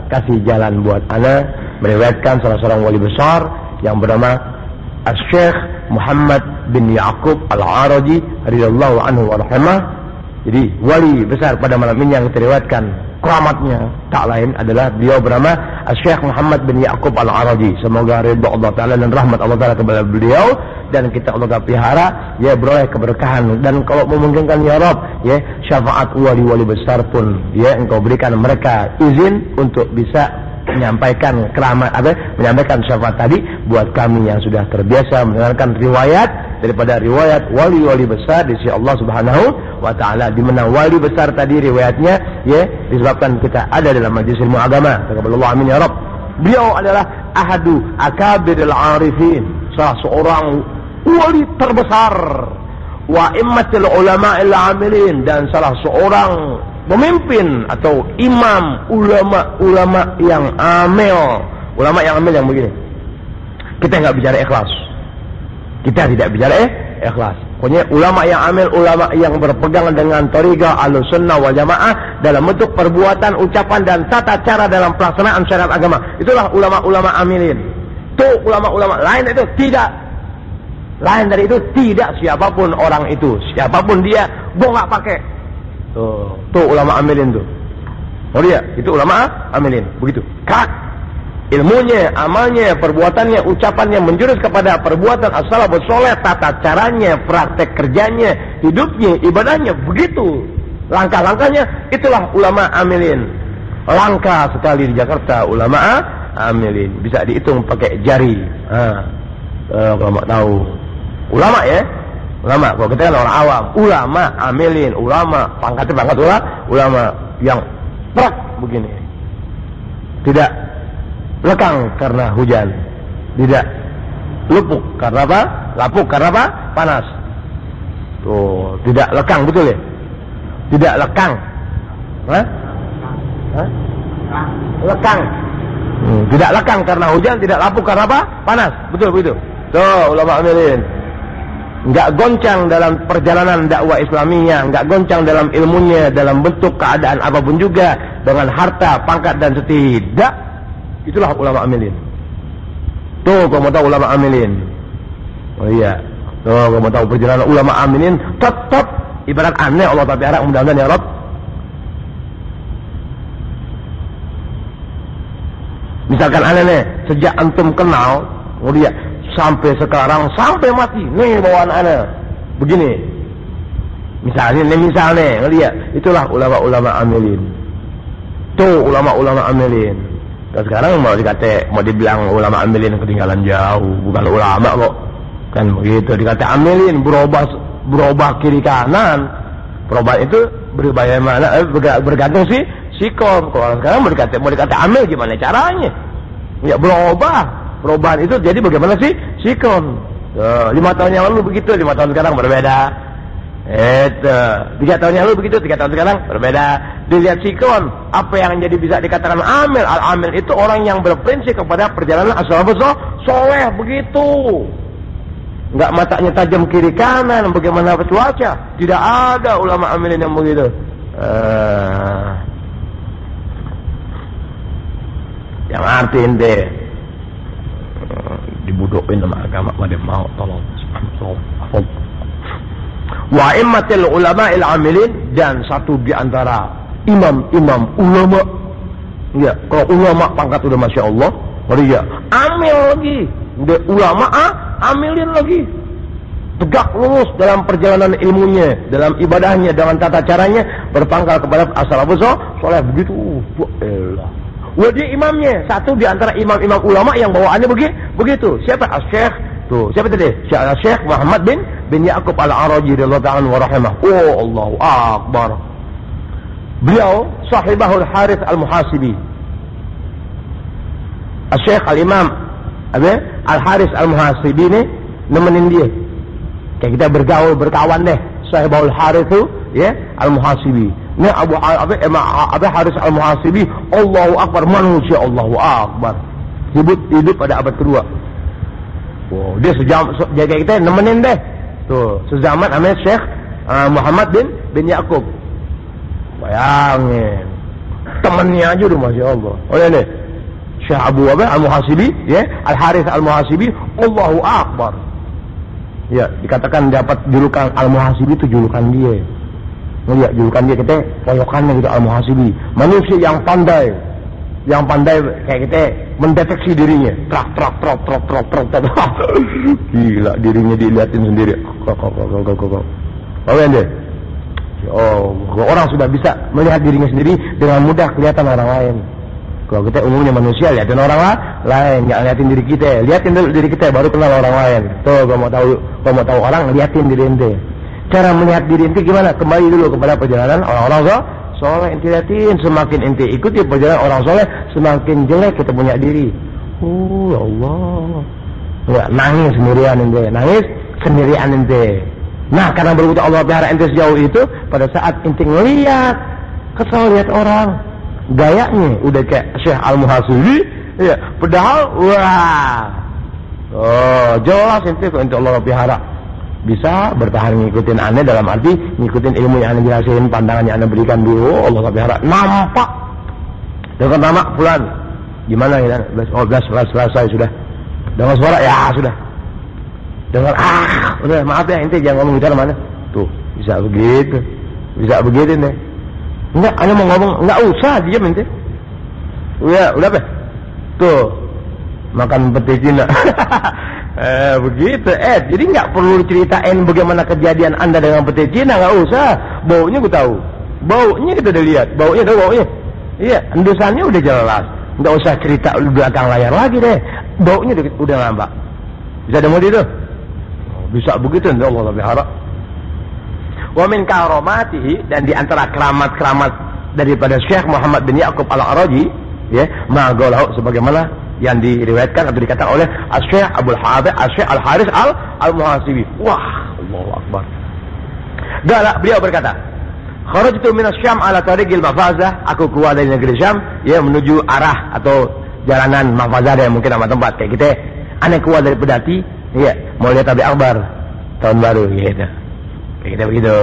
kasih jalan buat ana meriwayatkan salah seorang wali besar yang bernama Syekh Muhammad bin Ya'qub Al-Araji radhiyallahu anhu wa rahimah. Jadi wali besar pada malam ini yang diriwayatkan keramatnya tak lain adalah beliau bernama Syekh Muhammad bin Ya'qub Al-Araji. Semoga ridha Allah Ta'ala dan rahmat Allah Ta'ala kepada beliau dan kita Allah pelihara ya beroleh keberkahan, dan kalau memungkinkan ya Rabb ya syafaat wali-wali besar pun ya engkau berikan mereka izin untuk bisa menyampaikan keramat menyampaikan syafaat tadi buat kami yang sudah terbiasa mendengarkan riwayat daripada riwayat wali-wali besar di sisi Allah Subhanahu wa Ta'ala, di mana wali besar tadi riwayatnya ya disebabkan kita ada dalam majelis ilmu agama. Taqabbalallahu amin ya Rabb. Beliau adalah ahadu akabiril arifin, salah seorang wali terbesar, wa immatil ulama'il amilin, dan salah seorang pemimpin atau imam ulama yang amil. Ulama yang amil yang begini, kita nggak bicara ikhlas, kita tidak bicara ikhlas. Pokoknya ulama yang amil, ulama yang berpegang dengan thariqah Ahlussunnah wal Jamaah dalam bentuk perbuatan, ucapan dan tata cara dalam pelaksanaan syariat agama. Itulah ulama-ulama amilin. Tuh ulama-ulama lain itu tidak. Lain dari itu tidak, siapapun orang itu, siapapun dia, gua nggak pakai. Tuh ulama amilin tuh. Oh dia, itu ulama amilin, begitu. Kak, ilmunya, amalnya, perbuatannya, ucapannya menjurus kepada perbuatan as-salafus saleh, tata caranya, praktek kerjanya, hidupnya, ibadahnya, begitu. Langkah-langkahnya, itulah ulama amilin. Langka sekali di Jakarta ulama amilin, bisa dihitung pakai jari. Kalau mau tahu. Ulama ya, ulama. Kalau kita kan orang awam, ulama amilin, ulama pangkat ulama yang berat begini, tidak lekang karena hujan, tidak lapuk karena apa? Panas. Tuh, tidak lekang, betul ya? Tidak lekang, lekang. Tidak lekang karena hujan, tidak lapuk karena apa? Panas, betul begitu. Tuh ulama amilin. Enggak goncang dalam perjalanan dakwah Islamiyah, enggak goncang dalam ilmunya, dalam bentuk keadaan apapun juga, dengan harta, pangkat dan setidak. Itulah ulama amilin. Tuh kalau mau tahu ulama amilin. Oh iya. Tuh kalau mau tahu perjalanan ulama amilin, tetap ibarat aneh Allah tapi harap mudah-mudahan ya Rabb. Misalkan aneh nih, sejak antum kenal, oh dia sampai sekarang, sampai mati, nih bawaan ana begini. Misalnya, lihat, itulah ulama-ulama amilin. Tuh ulama-ulama amilin. Dan sekarang mau dibilang ulama amilin ketinggalan jauh, bukan ulama kok. Kan begitu, dikata amilin berubah kiri kanan. Perubahan itu bagaimana? Bergantung sikon. Kalau sekarang mau dikata amil gimana caranya? Ya berubah. Perubahan itu jadi bagaimana sih sikon? 5 tahun yang lalu begitu, 5 tahun sekarang berbeda. 3 tahun yang lalu begitu, 3 tahun sekarang berbeda. Dilihat sikon, apa yang jadi bisa dikatakan amil? Al-amil itu orang yang berprinsip kepada perjalanan as-salafus saleh, begitu. Enggak matanya tajam kiri kanan, bagaimana cuaca? Tidak ada ulama amilin yang begitu. Yang artiin deh dibudokin sama agama pada mau tolong. Wa immatil ulama'il amilin, dan satu di antara imam-imam ulama. Ya, kalau ulama pangkat udah Masya Allah, ya, amil lagi. Udah ulama amilin lagi. Tegak lurus dalam perjalanan ilmunya, dalam ibadahnya, dengan tata caranya berpangkal kepada as-salafus saleh, begitu. Wah, dia imamnya, satu di antara imam-imam ulama yang bawaannya begitu. Siapa? Syekh. Tuh, siapa tadi? Syekh Muhammad bin Ya'qub Al-Araji radhiyallahu anhu wa rahimah. Oh, Allahu akbar. Beliau sahibahul Harits Al-Muhasibi. Syekh Al-Imam Al-Harits Al-Muhasibi ini nemenin dia. Kayak kita berkawan deh. Sahibahul Harits itu ya Al-Muhasibi. Ini Abu Harits Al-Muhasibi, Allahu Akbar, manusia Allahu Akbar. Hidup pada abad kedua. Wow, dia jaga kita nemenin deh. Tuh, sezaman namanya Syekh Muhammad bin Ya'qub. Bayangin. Temannya aja udah Masya Allah. Oh ya nih, Syekh Abu Wabah Al-Muhasibi, ya, Al-Harith Al-Muhasibi, Allahu Akbar. Ya, dikatakan dapat julukan Al-Muhasibi itu julukan dia. Oh ya, julukan dia kita poyokannya gitu Al-Muhasibi. Manusia yang pandai kayak kita mendeteksi dirinya. Trak. Gila, dirinya dilihatin sendiri. Oh ya deh. Oh, orang sudah bisa melihat dirinya sendiri dengan mudah kelihatan orang lain. Kalau kita umumnya manusia lihatin orang lain, nggak lihatin diri kita. Lihatin dulu diri kita baru kenal orang lain. Tuh, kalau mau tahu orang, lihatin diri ente. Cara melihat diri ente gimana? Kembali dulu kepada perjalanan orang-orang soleh. Ente lihatin, semakin ente ikuti perjalanan orang soleh, semakin jelek kita punya diri. Ya Allah. Ya, nangis sendirian ente. Nah, karena berbuat Allah pelihara ente sejauh itu, pada saat ente ngelihat, kesal lihat orang, gayanya udah kayak Syekh Al-Muhasibi, ya, padahal wah. Oh, jelas ente kok ente Allah pelihara. Bisa bertahan ngikutin aneh dalam arti ngikutin ilmu yang aneh jelasin, pandangan yang aneh berikan dulu, Allah pelihara. Nampak. Dengan nama fulan. Gimana ya? Selesai sudah. Dengan suara ya sudah. Dengar udah maaf ya ente jangan ngomong bicara mana tuh bisa begitu nih enggak ana mau ngomong enggak usah diam ente udah apa tuh makan pete Cina begitu jadi nggak perlu ceritain bagaimana kejadian anda dengan pete Cina, nggak usah, baunya gue tahu, baunya kita udah lihat, baunya iya, endusannya udah jelas, nggak usah cerita di belakang layar lagi deh, baunya udah nampak, bisa demo itu. Bisa begitu Allah pelihara. Wa min karamatihi, dan di antara keramat-keramat daripada Syekh Muhammad bin Ya'qub Al-Araji, ya, ma'golahu sebagaimana yang diriwayatkan atau dikatakan oleh Syekh Syekh Al-Harith Al-Muhasibi. Wah, Allahu Akbar. Beliau berkata, kharajtu min asy-Syam ala tariqil Mafazah, aku keluar dari negeri Syam ya menuju arah atau jalanan Mafazah yang mungkin nama tempat kayak kita. Aneh keluar dari pedati, iya, mau lihat Tabi Akbar tahun baru gitu. Kayak kita begitu.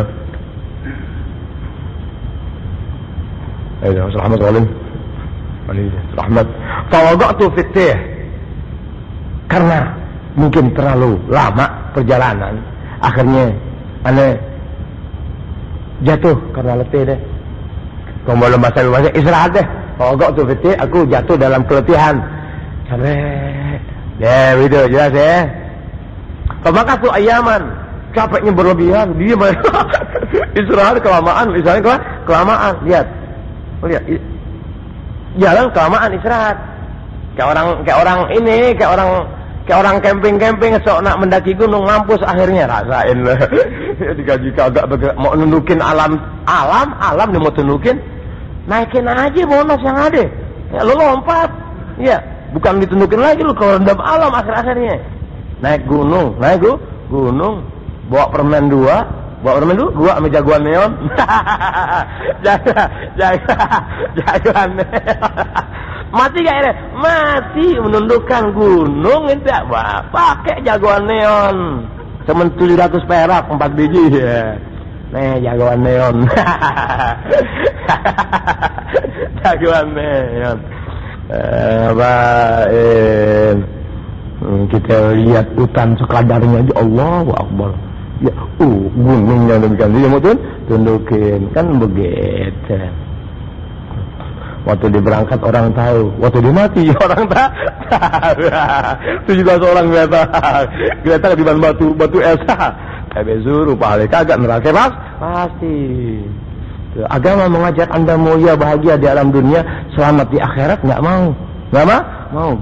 Ayo, selamat malam. Rahmat. Tawadatu fitih. Karena mungkin terlalu lama perjalanan, akhirnya aneh jatuh karena letih deh. Kalau belum bahasa istirahat deh. Tawadatu fitih, aku jatuh dalam keletihan. Sampai ya begitu jelas ya. Maka tuh ayaman, capeknya berlebihan, dia istirahat kelamaan, misalnya kelamaan, lihat, jalan kelamaan istirahat, kayak orang camping sok nak mendaki gunung, mampus akhirnya rasain lah. Digaji kagak mau nundukin alam dia mau tundukin, naikin aja bonus yang ada, ya, lo lompat, ya. Bukan ditundukin lagi lu kalau rendam alam akhir-akhirnya. Naik gunung, bawa permen dua sama jagoan neon. jagoan neon. Mati gak ini? Mati menundukkan gunung itu pakai jagoan neon. Cuman 700 perak 4 biji ya. Nih jagoan neon. Jagoan neon. Kita lihat hutan sekadarnya aja, Allahu Akbar. Ya, gunungnya demikian dia mau tundukin kan begitu. Waktu dia berangkat orang tahu, waktu dia mati orang tak. 17 orang kelihatan di batu es. Kayak suruh pahala kagak neraka pasti. Agama mengajak anda mulia bahagia di alam dunia, selamat di akhirat, nggak mau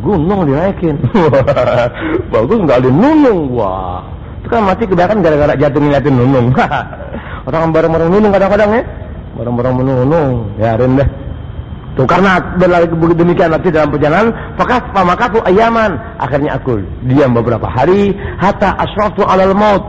gunung dinaikin. Bagus nggak ada nunung, wah itu kan mati kebanyakan gara-gara jatuh ngeliatin nunung. Orang bareng-bareng nunung kadang-kadang ya, bareng-bareng menunung ya rendah tuh karena begitu demikian nanti dalam perjalanan maka aku ayaman, akhirnya aku diam beberapa hari hatta asraftu alal maut,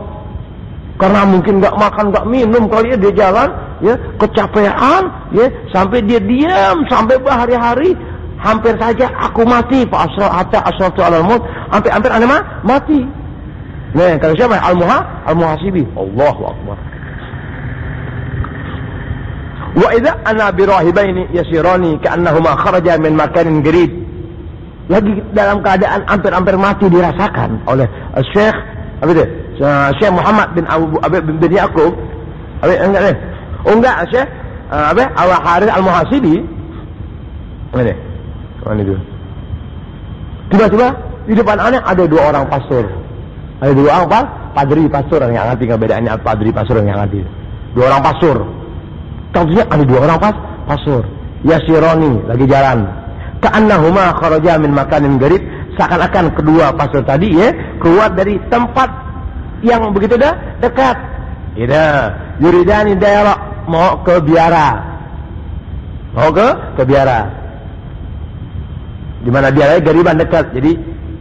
karena mungkin nggak makan nggak minum kali ya dia jalan ya kecapean ya sampai dia diam sampai berhari-hari, hampir saja aku mati. Fa hatta asraftu alal maut, hampir aneh mati. Nah kalau siapa Al-Muhasibi, Allahu Akbar. Wa idza ana birahibaini yasirani ka'annahuma kharaja min makanin qarib. Lagi dalam keadaan hampir-hampir mati dirasakan oleh Syekh apa itu? Syekh Muhammad bin Yaqub. Enggak Syekh Al-Harith Al-Muhasibi. Mana itu? Tiba-tiba di depan aneh ada dua orang pastor. Ada dua orang padri pastor yang ngerti perbedaannya padri pastor yang ngerti. Dua orang pastor. Tentunya ada dua orang pastor. Yasironi lagi jalan. Ka'annahuma kharaja min makanin qarib, seakan-akan kedua pastor tadi ya keluar dari tempat yang begitu dekat. Ida yuridani daerah mau ke biara. Mau ke biara. Di mana biara gariban dekat. Jadi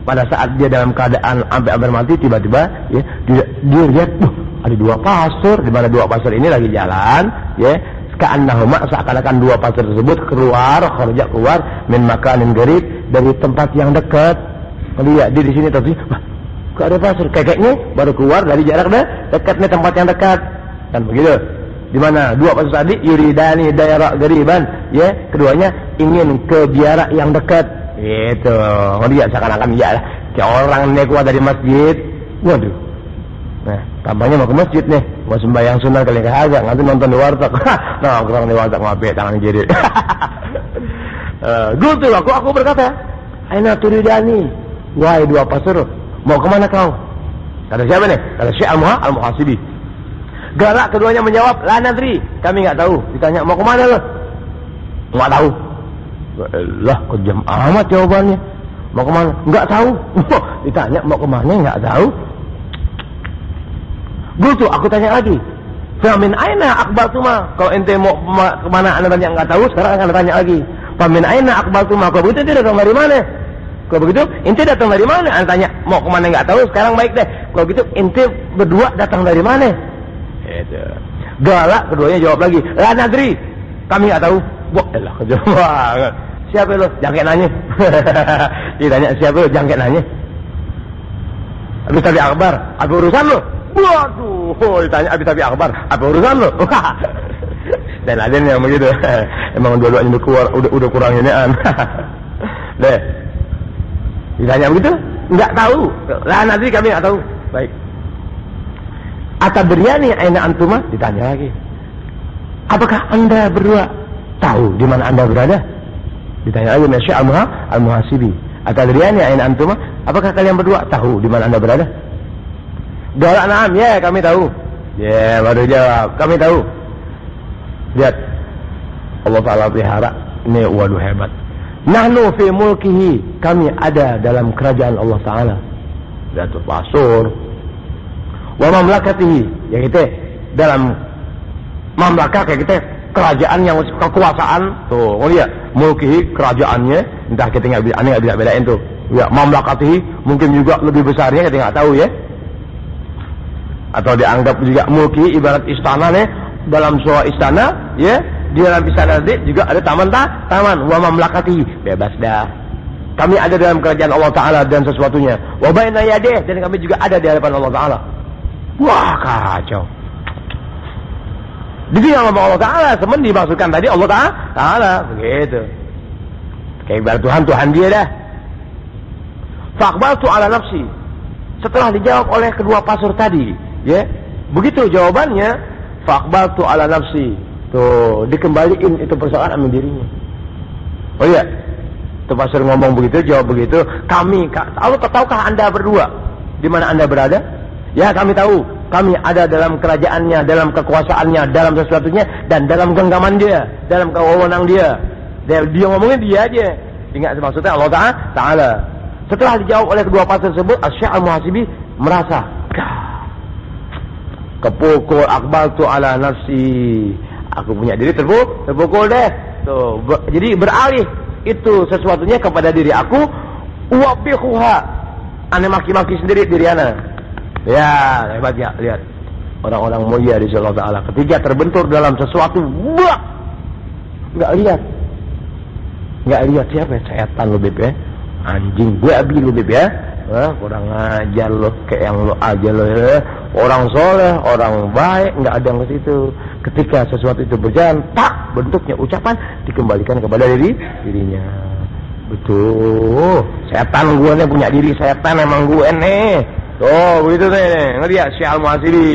pada saat dia dalam keadaan hampir mati tiba-tiba ya dia lihat ada dua pastor, di mana dua pastor ini lagi jalan ya. Ka'annahuma seakan-akan dua pastor tersebut keluar min makanin qarib dari tempat yang dekat. Lihat dia di sini terus, kok ada pastor? Kayaknya baru keluar dari jarak dekat nih tempat yang dekat. Kan begitu. Di mana dua pastor tadi yuridani daerah qariban ya, keduanya ingin ke biara yang dekat. Itu. Lihat seakan-akan ya kayak orang nih keluar dari masjid. Waduh. Nah, kampanye mau ke masjid nih, mau sembahyang sunat kali kagak, nanti nonton di warteg. Nah, orang di warteg ngapain tangan kiri. Gitu aku berkata, aina turidani, wahai dua pastor, mau kemana kau? Kata siapa nih? Kata Syekh Al-Muhasibi. Galak keduanya menjawab, la nadri, kami nggak tahu. Ditanya mau kemana lo? Nggak tahu. Lah, kejam amat jawabannya. Mau kemana? Nggak tahu. Ditanya mau kemana? Nggak tahu. Gitu, aku tanya lagi. Famin aina akbaltuma? Kalau ente mau kemana anda tanya nggak tahu, sekarang akan tanya lagi. Famin aina akbaltuma? Kalau begitu ente datang dari mana? Kalau begitu ente datang dari mana? Anda tanya mau kemana nggak tahu, sekarang baik deh. Kalau begitu ente berdua datang dari mana? Itu. Galak keduanya jawab lagi. La nadri, kami nggak tahu. Wah, elah kejauhan. Siapa lo? Jangan nanya. Ditanya siapa lo? Jangan nanya. Habis tadi akbar, apa urusan lo? Waduh, ditanya Abi Akbar, apa urusan lo? Dan ada yang begitu. Emang dua-duanya udah kurang inian. Deh. Ditanya begitu? Enggak tahu. Lah nanti kami enggak tahu. Baik. Atadriyani aina antuma? Ditanya lagi. Apakah Anda berdua tahu di mana Anda berada? Ditanya lagi Syekh Al-Muhasibi. Atadriyani aina antuma? Apakah kalian berdua tahu di mana Anda berada? Galak na'am, ya kami tahu. Ya baru jawab, kami tahu. Lihat, Allah Ta'ala pelihara. Ini waduh hebat. Nahnu fi mulkihi, kami ada dalam kerajaan Allah Ta'ala. Lihat pasur. Wa mamlakatihi, ya kita dalam mamlakah kayak kita kerajaan yang kekuasaan. Tuh, lihat, mulkihi kerajaannya. Entah kita nggak bedain tuh. Ya mamlakatihi mungkin juga lebih besarnya kita nggak tahu ya. Atau dianggap juga mulki ibarat istana nih, dalam sebuah istana ya, di dalam istana juga ada taman wa mamlakati, bebas dah. Kami ada dalam kerajaan Allah Ta'ala dan sesuatunya. Wa baina yadih, dan kami juga ada di hadapan Allah Ta'ala. Wah kacau. Di sini Allah Ta'ala semen dimaksudkan tadi Allah Ta'ala begitu. Kayak ibarat Tuhan dia dah. Faqbaltu ala nafsi. Setelah dijawab oleh kedua pastor tadi ya, begitu jawabannya, faqbaltu ala nafsi. Tuh, dikembaliin itu persoalan sama dirinya. Oh iya, itu pastor ngomong begitu, jawab begitu. Kami, tahukah Anda berdua di mana Anda berada? Ya, kami tahu. Kami ada dalam kerajaannya, dalam kekuasaannya, dalam sesuatunya, dan dalam genggaman dia, dalam kewenangan dia. Dia ngomongin dia aja. Ingat maksudnya Allah Ta'ala. Setelah dijawab oleh kedua pastor tersebut, Syekh Al-Muhasibi merasa kepukul, akbaltu ala nafsi, aku punya diri terpukul deh. Tuh, jadi beralih itu sesuatunya kepada diri aku. Wabihuha, ane maki-maki sendiri diri ana. Ya hebat ya, lihat orang-orang mulia di Allah Ta'ala ketika terbentur dalam sesuatu, wah, nggak lihat siapa setan lo beb ya, anjing gue abi lo beb ya. Kurang ajar lo, kayak yang lo aja lo ya. orang soleh, orang baik, nggak ada yang ke situ. Ketika sesuatu itu berjalan, tak bentuknya ucapan dikembalikan kepada dirinya. Betul. Setan gue nih punya diri setan emang gue nih. Tuh begitu nih. Ngerti ya Syekh Al-Muhasibi.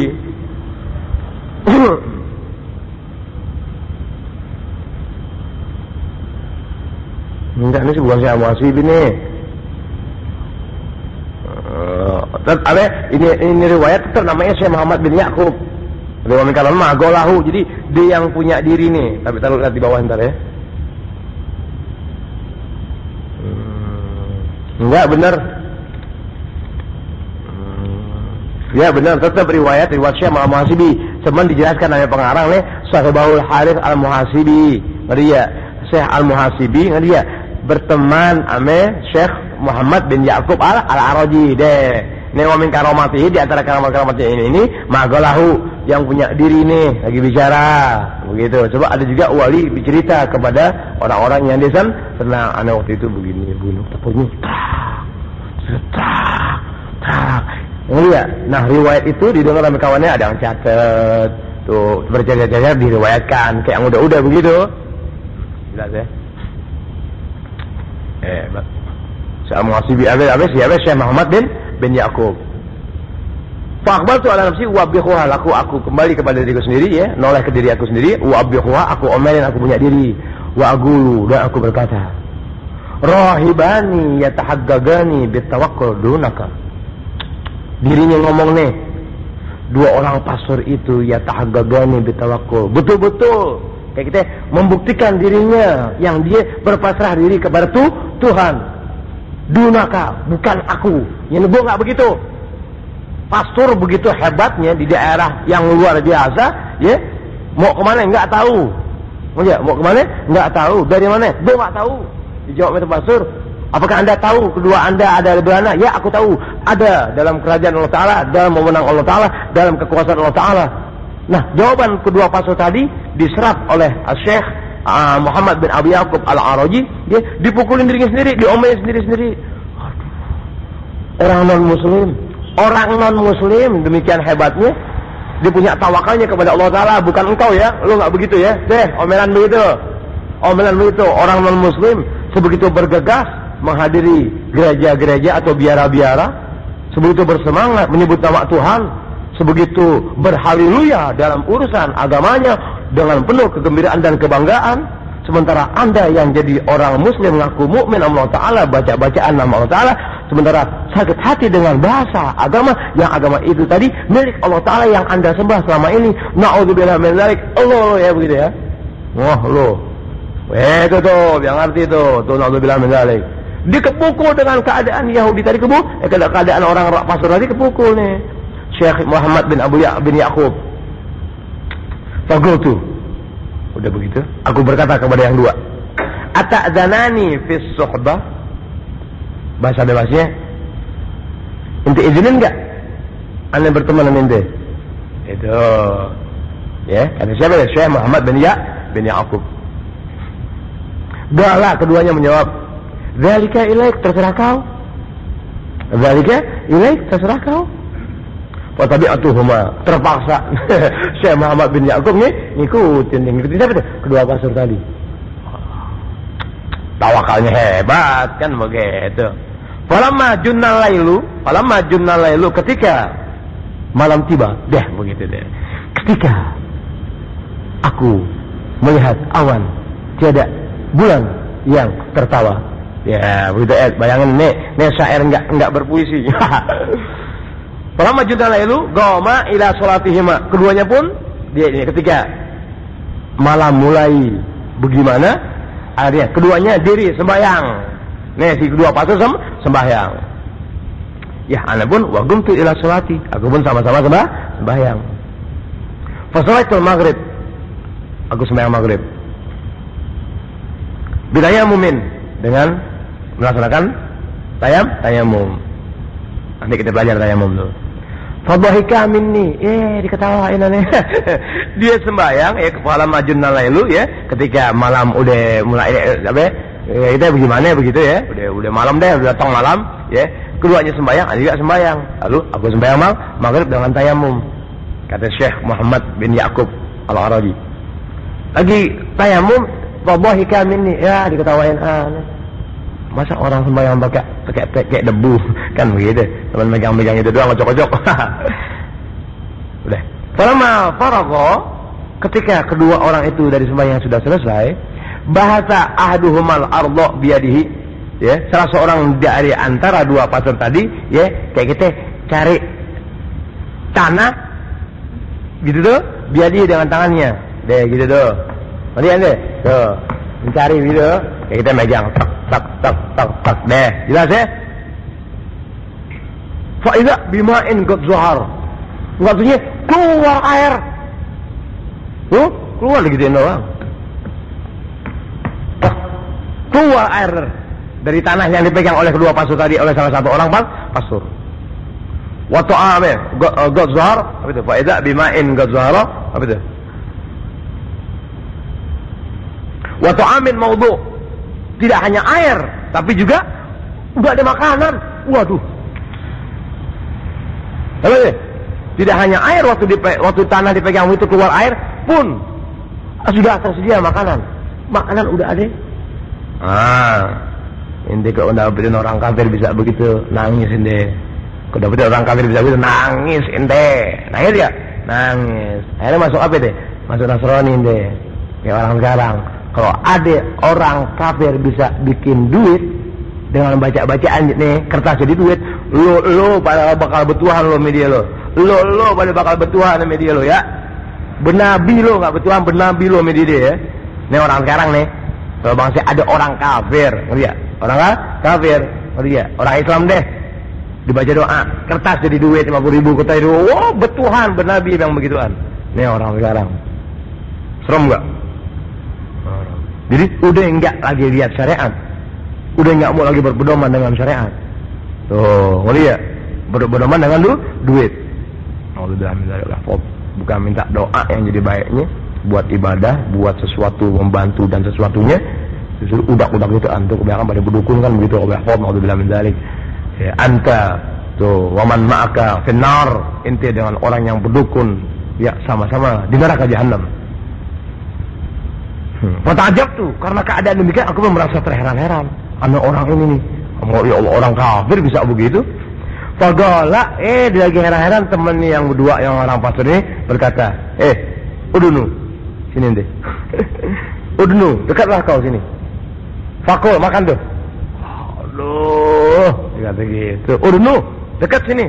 Enggak, ini bukan Syekh Al-Muhasibi nih. Ini riwayat tetap namanya Syekh Muhammad bin Ya'qub. Riwayat kalam Golahu. Jadi dia yang punya diri nih. Tapi taruh lihat di bawah ntar ya. Enggak benar. Ya benar, tetap riwayat Syekh Al-Muhasibi. Cuman dijelaskan oleh pengarang nih Sahibul Harith Al-Muhasibi. Ngerti ya? Syekh Al-Muhasibi ngerti ya? Berteman ame Syekh Muhammad bin Ya'qub Al-Araji deh. Ini wamin karomati, di antara karamat-karamatnya ini Magolahu yang punya diri nih lagi bicara begitu. Coba ada juga wali bercerita kepada orang-orang yang desan pernah anak waktu itu begini bunuh tepungnya tak. Lihat, nah riwayat itu didengar sama kawannya ada yang catat tuh bercerita-cerita diriwayatkan kayak yang udah begitu. Jelas ya? Syekh Muhasibi siapa Syekh Muhammad bin Ya'qub. Faqbaltu ala nafsi wa bihuha aku kembali kepada diriku sendiri ya, noleh ke diri aku sendiri, wa bihuha aku omelin aku punya diri, wa agulu dan aku berkata, rahibani yatahaggagani bitawakkul dunaka. Dirinya ngomong nih, dua orang pastor itu yatahaggagani bitawakkul. Betul-betul kayak kita membuktikan dirinya yang dia berpasrah diri kepada Tuhan. Dunaka, bukan aku. Yang gue nggak begitu. Pastor begitu hebatnya di daerah yang luar biasa, ya. Mau kemana nggak tahu. Mau kemana nggak tahu. Dari mana? Gue nggak tahu. Dijawab itu pastor. Apakah anda tahu kedua anda ada di mana? Ya, aku tahu. Ada dalam kerajaan Allah Taala, dalam memenang Allah Taala, dalam kekuasaan Allah Taala. Nah, jawaban kedua pastor tadi diserap oleh Syekh Muhammad bin Abi Ya'qub Al-Araji, dia dipukulin dirinya sendiri, diomelin sendiri. Orang non muslim demikian hebatnya, dia punya tawakalnya kepada Allah Taala, bukan engkau ya, lu nggak begitu ya, omelan begitu. Orang non muslim sebegitu bergegas menghadiri gereja-gereja atau biara-biara, sebegitu bersemangat menyebut nama Tuhan, sebegitu berhaleluya dalam urusan agamanya dengan penuh kegembiraan dan kebanggaan. Sementara anda yang jadi orang muslim ngaku mukmin Allah Ta'ala, baca-bacaan nama Allah Ta'ala, sementara sakit hati dengan bahasa agama yang agama itu tadi milik Allah Ta'ala yang anda sembah selama ini. Na'udzubillah min dzalik. Allah ya begitu ya. Wah lo. Itu tuh yang arti tuh na'udzubillah min dzalik. Dikepukul dengan keadaan Yahudi tadi keadaan orang pastor tadi kepukul nih. Syekh Muhammad bin Ya'qub. Faqultu, udah begitu, aku berkata kepada yang dua, ata'dzanani fis suhbah. Bahasa bebasnya, ente izinin enggak anda berteman dengan ente? Itu ya, kata siapa ya? Syekh Muhammad bin Ya'qub. Gala keduanya menjawab, dzalika ilaik, terserah kau. Dzalika ilaik, terserah kau. Watabi'atuhuma, terpaksa Syekh Muhammad bin Ya'qub nih ngikutin siapa tuh? Kedua pastor tadi. Tawakalnya hebat kan begitu. Falamma junnal lailu, ketika malam tiba, begitu deh. Ketika aku melihat awan, tiada bulan yang tertawa. Ya, begitu bayangin nih syair enggak berpuisi. Falamma junnal lailu qama ila salatihima. Keduanya pun dia ini ketika malam mulai bagaimana? Akhirnya keduanya diri sembahyang. Nih si kedua pastor sembahyang. Ya, ana pun wa qumtu ila salati. Aku pun sama-sama sembahyang. Fa salaitul maghrib. Aku sembahyang maghrib. Bidayamumin, dengan melaksanakan tayamum. Nanti kita belajar tayamum dulu. Fadhahika minni, diketawain aneh. Dia sembahyang kepala majunnal lailu ya, ketika malam udah mulai itu bagaimana begitu ya, udah malam udah datang malam ya. keduanya sembahyang, ana juga sembahyang. Lalu aku sembahyang maghrib dengan tayamum. Kata Syekh Muhammad bin Ya'qub Al-Araji. Lagi tayamum, wadhahika minni, ya diketawain masa orang sembahyang pakai debu kan begitu. Teman megang-megang itu doang, ngocok-ngocok. Udah. Selama faragha, ketika kedua orang itu dari sembahyang sudah selesai, bahasa ahduhumal ardh biyadihi, ya, salah seorang dari antara dua pastor tadi, ya, kayak kita cari tanah gitu tuh, biyadihi dengan tangannya. Deh gitu tuh. Lihat deh. Tuh. Mencari gitu, kayak kita megang tak deh. Jelas ya? Fa idza bima'in qad zuhar. Maksudnya keluar air. Keluar digituin doang. Keluar air dari tanah yang dipegang oleh kedua pastor tadi, oleh salah satu orang pastor. Wa ta'ame qad zuhar, apa itu? Fa idza bima'in qad zuhara, apa itu? Wa ta'amin maudhu. Tidak hanya air, tapi juga udah ada makanan. Waduh. Apa? Tidak hanya air, waktu tanah dipegang itu keluar air pun sudah tersedia makanan. Makanan udah ada. Ente kalau dapetin orang kafir bisa begitu, nangis ente. Kalau dapetin orang kafir bisa begitu, nangis ente. Nangis ya? Nangis. Akhirnya masuk apa deh? Masuk Nasrani ente. Kayak orang sekarang. Kalau ada orang kafir bisa bikin duit dengan baca-bacaan nih, kertas jadi duit, lo bakal betuhan lo media lo. Lo bakal betuhan media lo ya. Benabi lo enggak betuhan, benabi lo media dia ya. Ini orang sekarang nih. Kalau bangsa ada orang kafir, ngerti ya? Orang kafir, ngerti ya? Orang Islam deh. Dibaca doa, kertas jadi duit 50.000 kota itu. Wah, betuhan benabi yang begituan. Ini orang sekarang. Serem enggak? Jadi udah enggak lagi lihat syariat, udah enggak mau lagi berpedoman dengan syariat. Tuh, ngelihat berpedoman dengan duit. Bukan minta doa yang jadi baiknya, buat ibadah, buat sesuatu membantu dan sesuatunya, justru udak-udak gitu antu kebanyakan pada berdukun kan begitu. Alhamdulillah min dzalik. Ya, anta tuh waman ma'aka finnar, inti dengan orang yang berdukun, ya sama-sama di neraka jahanam. Fatajab tuh, karena keadaan demikian aku pun merasa terheran-heran. Ana orang ini nih, ya Allah, orang kafir bisa begitu. Fagala, dia lagi heran-heran, temennya yang berdua yang orang pastor ini berkata, udunu, sini deh. Udunu, dekatlah kau sini. Fakul, makan tuh. Aduh, dikata gitu. Udunu, dekat sini.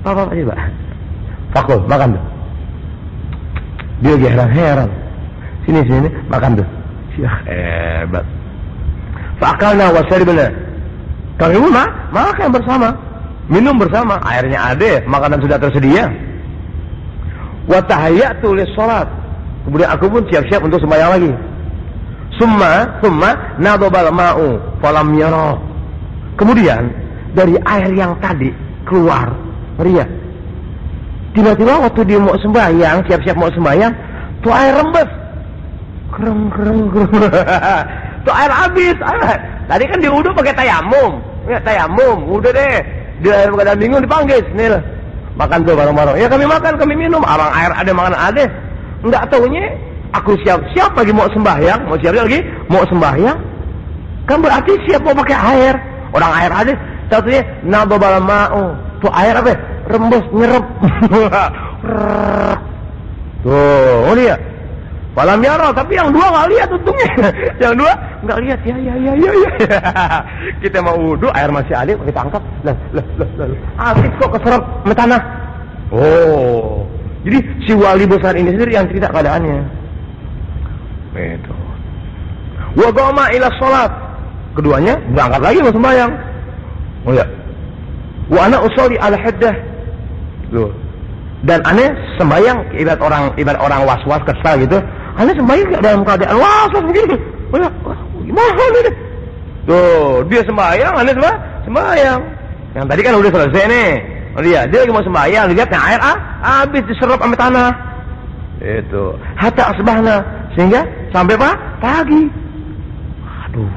Apa aja Pak? Fakul, makan tuh. Dia lagi heran-heran. Sini, makan tuh. Hebat. Fa'akalna wa syaribna. Kami pun makan bersama, minum bersama, airnya ada, makanan sudah tersedia. Wa tahayyatu lis-shalat. Kemudian aku pun siap-siap untuk sembahyang lagi. Summa nadabal ma'u falam yara. Kemudian dari air yang tadi keluar, Maria. Tiba-tiba waktu dia mau sembahyang, siap-siap mau sembahyang, tuh air rembes. Kereng. Tuh air habis. Tadi kan di wudu pakai tayamum. Ya tayamum, udah deh. Di air keadaan bingung dipanggil. Nih lah. Makan tuh bareng-bareng. Ya kami makan, kami minum. Abang air ada, makanan ada. Enggak taunya aku siap-siap lagi mau sembahyang, mau sembahyang. Kan berarti siap mau pakai air. Orang air ada. Tahunya nadabal ma'u. Tuh air apa? Rembes, nyerep. Tuh, lihat. Malam yara, tapi yang dua nggak lihat untungnya. Yang dua nggak lihat. Ya. Kita mau wudu, air masih ada, kita angkat. Lah. Asik kok keserap sama tanah. Oh, jadi si wali besar ini sendiri yang cerita keadaannya. Itu. Wa qama ila shalat. Keduanya berangkat lagi mau sembahyang. Oh ya. Wa ana usolli ala haddah. Loh. Dan aneh sembahyang ibarat orang was-was kesal gitu. Aneh sembahyang dalam keadaan was-was begini. Gimana nih? Tuh, dia sembahyang, aneh sembahyang. Yang tadi kan udah selesai nih. Dia lagi mau sembahyang, lihat air habis diserap sama tanah. Itu. Hatta asbahna, sehingga sampai pagi. Aduh.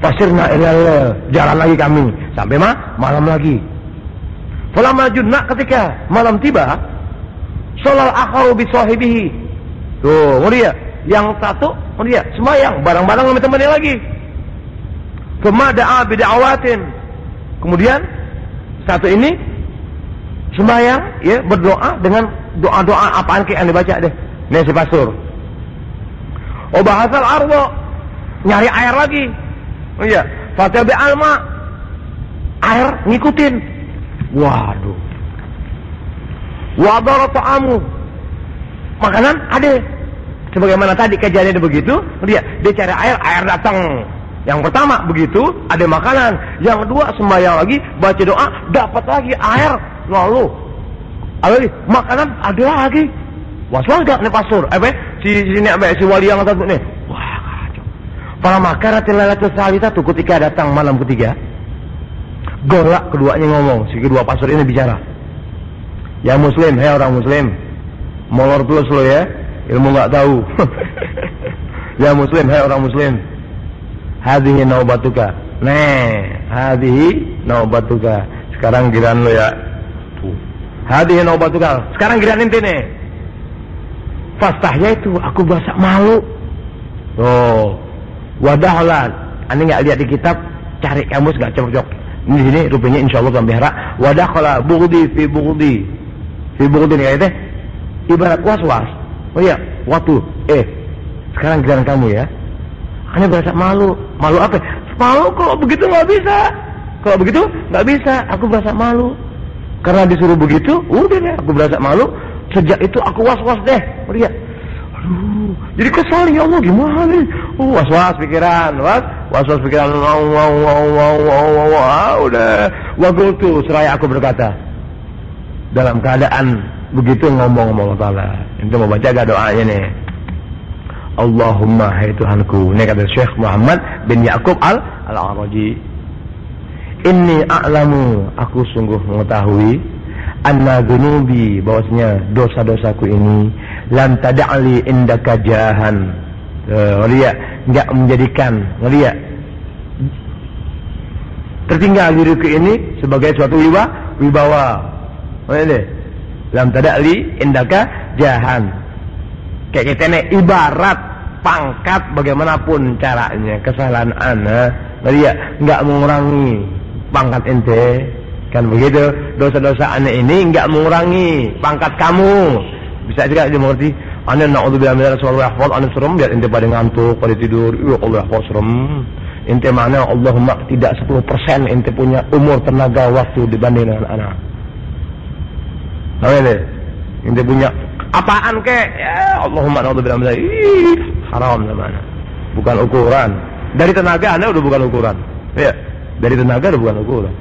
Fasirna ilal, jalan lagi kami sampai malam lagi. Falamma junna, ketika malam tiba, sholal akharu bi sahibihi. Tuh, mulia. Yang satu, mulia, sembahyang bareng-bareng sama temannya lagi. Kema da'a bi da'awatin. Kemudian satu ini sembahyang, ya, berdoa dengan doa-doa apaan yang dibaca deh. Nih si pastor. Oh, bahasal ardo, nyari air lagi. Oh iya, fatabi alma, air ngikutin. Waduh. Wadara ta'amu, makanan ada. Sebagaimana tadi kejadian begitu, dia cari air datang. Yang pertama begitu, ada makanan. Yang kedua sembahyang lagi, baca doa, dapat lagi air. Lalu makanan ada lagi. Was-was gak nih pastor? Si wali yang satu nih. Wah, kacau. Para makaratil lailatul tsalitsah, ketika datang malam ketiga, golak keduanya ngomong, si kedua pastor ini bicara. Ya muslim, hei orang muslim, molor plus lo ya, ilmu nggak tahu. Ya muslim, hei orang muslim, hadhihi naubatuka. Hadhihi naubatuka. Sekarang giliran lo ya. Hadhihi naubatuka. Sekarang giliran inti nih. Fastahnya itu aku berasa malu. Oh, wadahlah. Ane nggak lihat di kitab, cari kamus nggak cocok. Ini di sini rupanya insyaallah sampai hara. Wadakhala bughdi fi bughdi. Fi bughdi ini kayak ibarat was-was. Oh iya, waktu. Sekarang giliran kamu ya. Ane berasa malu. Malu apa? Malu kalau begitu nggak bisa. Kalau begitu nggak bisa. Aku berasa malu. Karena disuruh begitu, udah deh. Aku berasa malu. Sejak itu aku was-was deh. Lihat. Aduh, jadi kesal ya Allah, gimana nih? Was-was pikiran, was-was pikiran. Udah. Waqultu, seraya aku berkata. Dalam keadaan begitu ngomong Allah Ta'ala. Itu mau baca gak doanya nih? Allahumma, hai Tuhanku. Ini kata Syekh Muhammad bin Ya'qub al-Araji. Inni a'lamu, aku sungguh mengetahui, anna dhunubi, bahwasanya dosa-dosaku ini lam tada'li indaka jahan. Lihat, enggak menjadikan, lihat, tertinggal diriku ini sebagai suatu wibawa. Lihat, lam tada'li indaka jahan. Kayak kita nih ibarat pangkat bagaimanapun caranya, kesalahan ana, lihat, enggak mengurangi pangkat ente. Kan begitu, dosa-dosa aneh ini enggak mengurangi pangkat kamu. Bisa juga dimengerti. Aneh na'udzubillah min dzalik wa yahfaz aneh serem, biar ente pada ngantuk, pada tidur. Ya Allah yahfaz serem. Ente mana Allahumma tidak 10% ente punya umur, tenaga, waktu dibanding dengan anak. Tahu deh. Ente punya apaan kek? Ya Allahumma na'udzubillah min dzalik. Haram namanya. Bukan ukuran. Dari tenaga aneh udah bukan ukuran. Ya, dari tenaga udah bukan ukuran.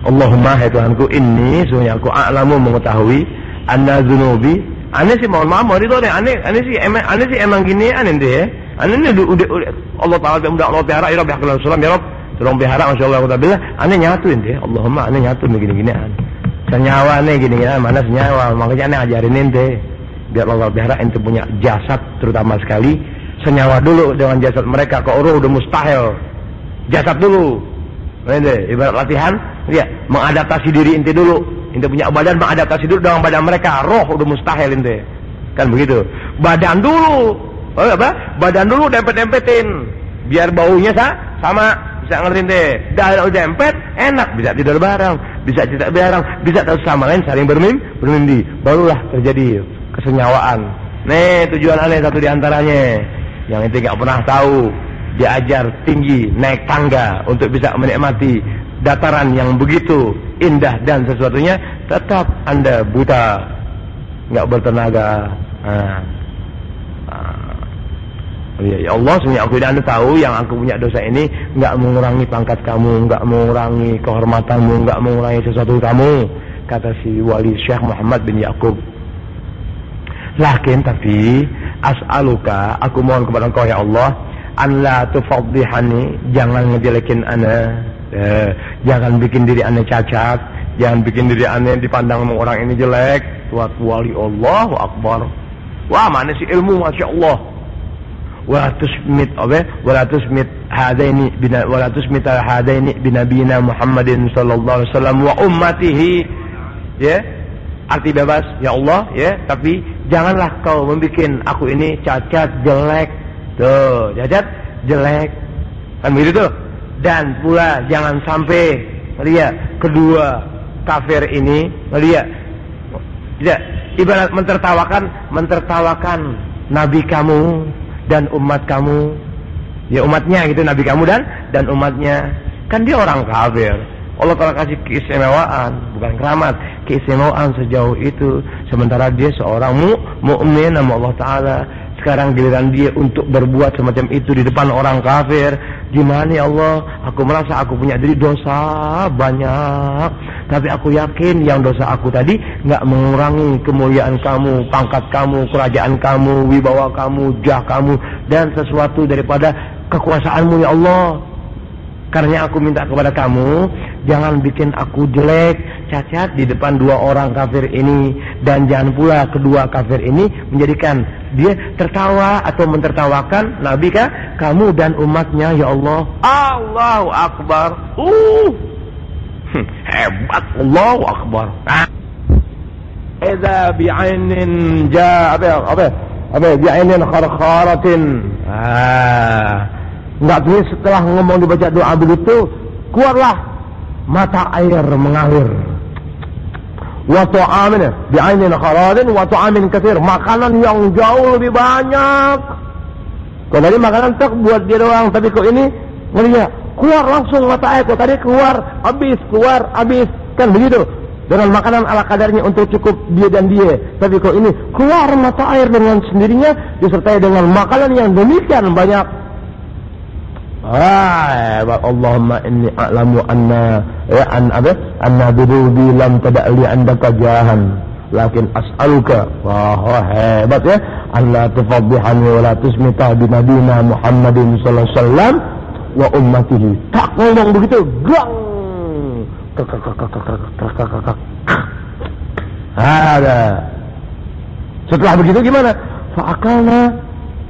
Allahumma, hai Tuhanku, inni, sungguh aku a'lamu, mengetahui, anna dzunubi, aneh sih mohon maaf, itu aneh sih emang gini, aneh deh, aneh ini udah Allah Ta'ala udah Allah pelihara, ya Rabbi hakul sulam, ya Rabbi tolong pelihara, masyaallah wa ta'ala, aneh nyatuin deh, Allahumma, aneh nyatuin begini-ginian, senyawa nih gini-ginian, mana senyawa, makanya aneh ajarin ente, biar Allah pelihara ente punya jasad, terutama sekali, senyawa dulu dengan jasad mereka, kalau roh udah mustahil, jasad dulu. Ini ibarat latihan, ya, mengadaptasi diri ente dulu. Ente punya badan, mengadaptasi dulu dengan badan mereka. Roh udah mustahil ente. Kan begitu. Badan dulu. Badan dulu dempet-dempetin. Biar baunya sama, bisa ngerti ente. Dah udah dempet, enak, bisa tidur bareng, bisa cerita bareng, bisa tahu sama lain saling bermimpi. Barulah terjadi kesenyawaan. Nih tujuan aneh satu diantaranya yang ente nggak pernah tahu. Diajar tinggi, naik tangga untuk bisa menikmati dataran yang begitu indah dan sesuatunya, tetap Anda buta, nggak bertenaga. Ya Allah, sebenarnya aku dan Anda tahu yang aku punya dosa ini nggak mengurangi pangkat kamu, nggak mengurangi kehormatanmu, nggak mengurangi sesuatu kamu, kata si wali Syekh Muhammad bin Ya'qub. Lakin tapi as'aluka, aku mohon kepada Engkau ya Allah, an la tufaddihani, jangan ngejelekin ana, jangan bikin diri ana cacat, jangan bikin diri ana dipandang orang ini jelek. Tuat wali Allahu Akbar, Wah, mana si ilmu, masya Allah. Wala tusmit hadaini binabiyina Muhammadin sallallahu alaihi wasallam wa ummatihi. Ya. Arti bebas, ya Allah, ya, tapi janganlah kau membuat aku ini cacat, jelek. Tuh, cacat, jelek. Kan begitu tuh. Dan pula jangan sampai lihat kedua kafir ini lihat tidak ibarat mentertawakan nabi kamu dan umat kamu, ya umatnya gitu, nabi kamu dan umatnya, kan dia orang kafir. Allah Ta'ala kasih keistimewaan, bukan keramat, keistimewaan sejauh itu, sementara dia seorang mukmin sama Allah Ta'ala. Sekarang giliran dia untuk berbuat semacam itu di depan orang kafir. Gimana ya Allah, aku merasa aku punya diri dosa banyak, tapi aku yakin yang dosa aku tadi gak mengurangi kemuliaan kamu, pangkat kamu, kerajaan kamu, wibawa kamu, jah kamu, dan sesuatu daripada kekuasaanmu ya Allah. Karena aku minta kepada kamu, jangan bikin aku jelek, cacat di depan dua orang kafir ini. Dan jangan pula kedua kafir ini menjadikan dia tertawa atau mentertawakan Nabi kamu dan umatnya ya Allah. Allahu Akbar. Hebat, Allahu Akbar. Idza bi'ainin bi'ainin kharkharatin. Enggak tulis setelah ngomong dibaca doa begitu, keluarlah mata air mengalir. Wa ta'amin bi'ainin kharadin wa ta'amin katsir, makanan yang jauh lebih banyak. Kalau tadi makanan tak buat dia doang, tapi kok ini ngelihat keluar langsung mata air. Kok tadi keluar habis kan begitu. Dengan makanan ala kadarnya untuk cukup dia dan dia. Tapi kok ini keluar mata air dengan sendirinya disertai dengan makanan yang demikian banyak. Allahumma inni a'lamu anna bidubi lam tada'li andaka jahan, lakin as'aluka, wah hebat ya, anna tufadhihani wa la tusmita binabina Muhammadin sallallahu alaihi wasallam wa ummatihi. Tak ngomong begitu, gang. Ada. Setelah begitu gimana? Fa'akalna,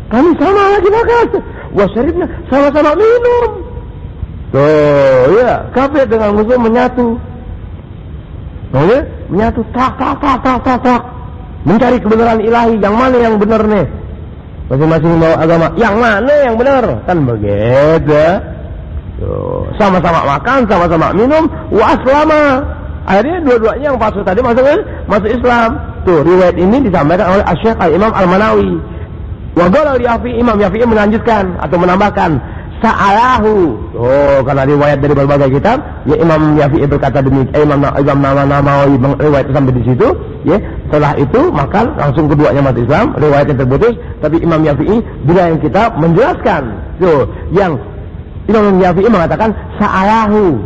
kami sama lagi makan. Wasyaribna, sama-sama minum. Tuh, ya, kafir dengan muslim menyatu. Oh ya, menyatu, tak. Mencari kebenaran ilahi, yang mana yang benar nih? Masing-masing bawa agama, yang mana yang benar? Kan begitu. Tuh, sama-sama makan, sama-sama minum, wa aslama. Akhirnya dua-duanya yang pasuk tadi masuk Islam. Tuh, riwayat ini disampaikan oleh Asy-Syaikh Al-Imam Al-Manawi. Waqala Imam Syafi'i melanjutkan atau menambahkan sa'alahu. Oh, karena riwayat dari berbagai kitab, ya Imam Syafi'i berkata demikian, Imam Nawawi riwayat sampai di situ, ya. Setelah itu maka langsung keduanya masuk Islam, riwayat yang terputus, tapi Imam Syafi'i di dalam kitab menjelaskan. Tuh, yang Imam Syafi'i mengatakan sa'alahu.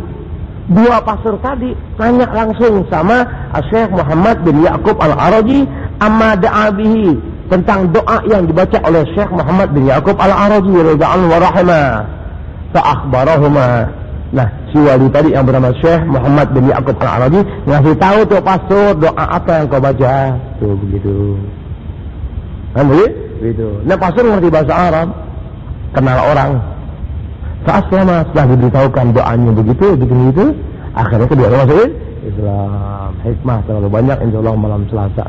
Dua pastor tadi nanya langsung sama Syekh Muhammad bin Ya'qub Al-Araji amma da'a bihi, tentang doa yang dibaca oleh Syekh Muhammad bin Ya'qub Al-Araji radhiyallahu wa rahimah. Fa'akhbarahuma. Nah, si wali tadi yang bernama Syekh Muhammad bin Ya'qub Al-Araji ngasih tahu tuh pastor doa apa yang kau baca. Tuh begitu. Kan begitu. Nah, pastor ngerti bahasa Arab, kenal orang. Fa'aslama, setelah diberitahukan doanya begitu, akhirnya kedua masuk Islam. Hikmah terlalu banyak, insyaallah malam Selasa.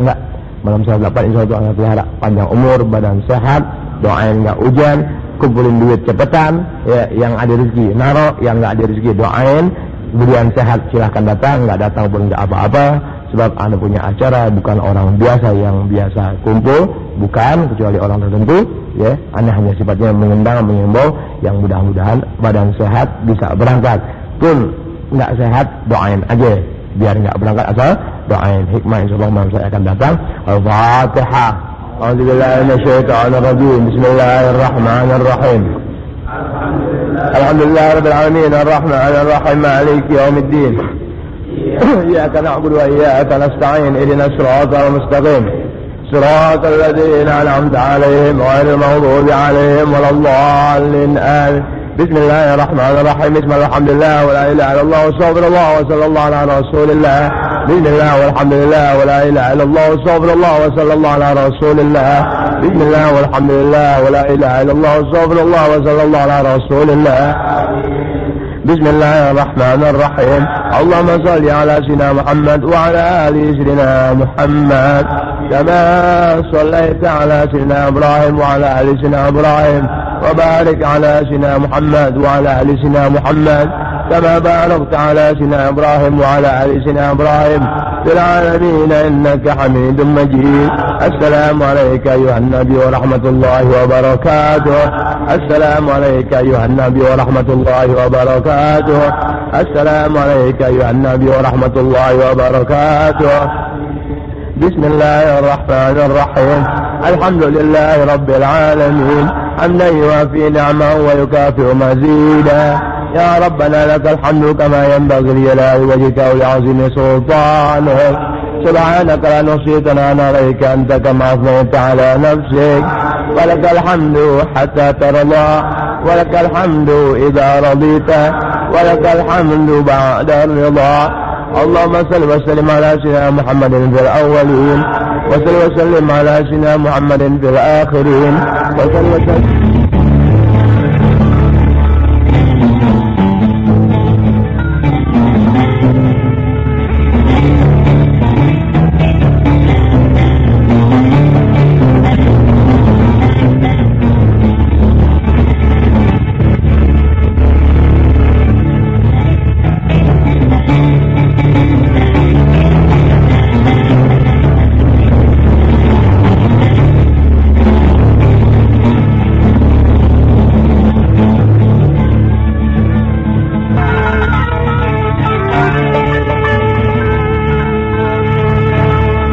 Malam Selasa 8 insya Allah pelihara panjang umur, badan sehat, doain nggak hujan, kumpulin duit cepetan, ya, yang ada rezeki naro, yang nggak ada rezeki doain, kemudian sehat silahkan datang, nggak datang pun nggak apa-apa, sebab Anda punya acara, bukan orang biasa yang biasa kumpul, bukan, kecuali orang tertentu, ya. Anda hanya sifatnya mengundang, mengimbau, yang mudah-mudahan badan sehat bisa berangkat, pun nggak sehat doain aja, biar nggak berangkat asal doain. Hikmah insyaallah malam saya akan datang. Al-Fatihah. A'udzubillahi minasyaitonir rajim. Bismillahirrahmanirrahim. Alhamdulillahirabbil alamin arrahmanir rahim maliki yaumiddin. Iyyaka na'budu wa iyyaka nasta'in ihdinas siratal mustaqim. Siratal ladzina an'amta 'alaihim ghairil maghdubi 'alaihim waladdallin. Amin. Bismillahirrahmanirrahim. Bismillahirrahmanirrahim. La ilaha illallah wa astaghfirullah wa sallallahu ala rasulillah بسم الله والحمد لله ولا إله إلا الله واستغفر الله وصلى الله على رسول الله. بسم الله والحمد لله ولا إله إلا الله واستغفر الله وصلى الله على رسول الله. بسم الله الرحمن الرحيم. اللهم صل على سيدنا محمد وعلى آل سيدنا محمد كما صليت على سيدنا إبراهيم وعلى آل سيدنا إبراهيم، وبارك على سيدنا محمد وعلى آل سيدنا محمد كما باركت على سيدنا إبراهيم وعلى آل سيدنا إبراهيم في العالمين إنك حميد مجيد. السلام عليك أيها النبي ورحمة الله وبركاته. السلام عليك أيها النبي ورحمة الله وبركاته. السلام عليك أيها النبي ورحمة الله وبركاته. بسم الله الرحمن الرحيم. الحمد لله رب العالمين حمدا يوافي نعمه ويكافئ مزيدا. يا ربنا لك الحمد كما ينبغي لجلال وجهك ولعظيم سلطانك. سبحانك لا نحصي ثناء عليك أنت كما أثنيت على نفسك. ولك الحمد حتى ترضى، ولك الحمد إذا رضيت، ولك الحمد بعد الرضا. اللهم صل وسلم على سيدنا محمد في الأولين، وصل وسلم على سيدنا محمد في الآخرين، وصل وسلم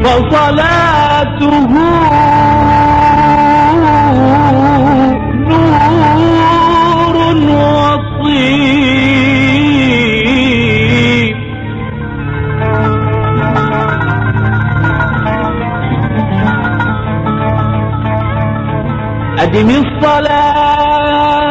وصلاته نور وطيب. أدم الصلاة